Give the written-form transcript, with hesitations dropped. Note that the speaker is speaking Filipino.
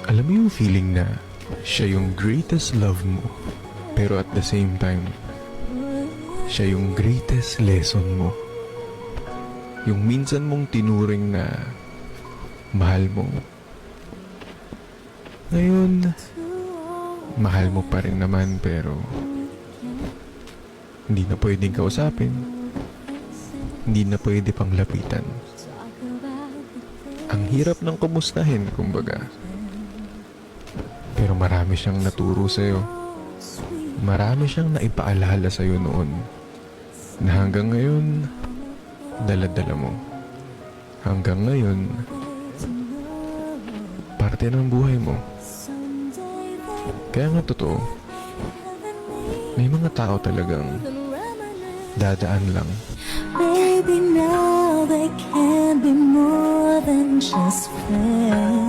Alam mo yung feeling na siya yung greatest love mo, pero at the same time, siya yung greatest lesson mo. Yung minsan mong tinuring na mahal mo. Ngayon, mahal mo pa rin naman pero hindi na pwedeng kausapin. Hindi na pwede pang lapitan. Ang hirap ng kumustahin, kumbaga. Pero marami siyang naturo sa'yo. Marami siyang naipaalala sa'yo noon. Na hanggang ngayon, dala-dala mo. Hanggang ngayon, parte ng buhay mo. Kaya nga totoo, may mga tao talagang dadaan lang. Baby, now they can be more than just friends.